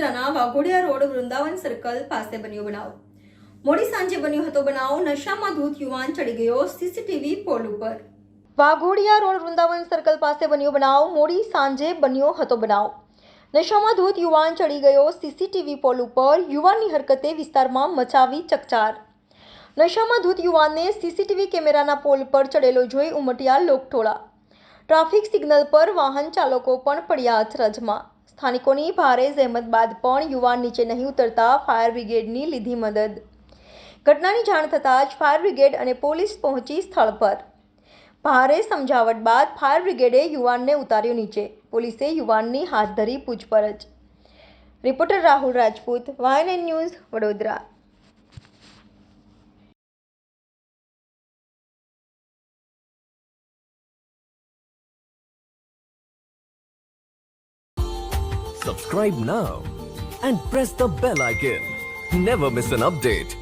કેમેરાના Waghodia road Vrindavan circle પાસે બન્યો બનાવ. મોડી સાંજે બન્યો હતો બનાવ. નશામાં ધૂત યુવાન ચડી ગયો સીસીટીવી પોલ ઉપર. વાઘોડિયા રોડ વૃંદાવન સર્કલ પાસે બન્યો બનાવ. મોડી સાંજે બન્યો હતો બનાવ. નશામાં ધૂત યુવાન ચડી ગયો સીસીટીવી પોલ ઉપર. યુવાનની હરકતે વિસ્તારમાં મચાવી ચકચાર. નશામાં ધૂત યુવાનને સીસીટીવી કેમેરાના પોલ પર ચડેલો જોઈ ઉમટ્યા લોકટોળા. ટ્રાફિક સિગ્નલ પર વાહન ચાલકો પણ પડ્યા અચરજમાં. સ્થાનિકોની ભારે જહેમત બાદ પણ યુવાન નીચે નહીં ઉતરતા ફાયર બ્રિગેડની લીધી મદદ. ઘટનાની જાણ થતાં જ ફાયર બ્રિગેડ અને પોલીસ પહોંચી સ્થળ પર. ભારે સમજાવટ બાદ ફાયર બ્રિગેડે યુવાનને ઉતાર્યો નીચે. પોલીસે યુવાનની હાથ ધરી પૂછપરછ. Reporter Rahul Rajput, YNN news, Vadodara. Subscribe now and press the bell icon. Never miss an update.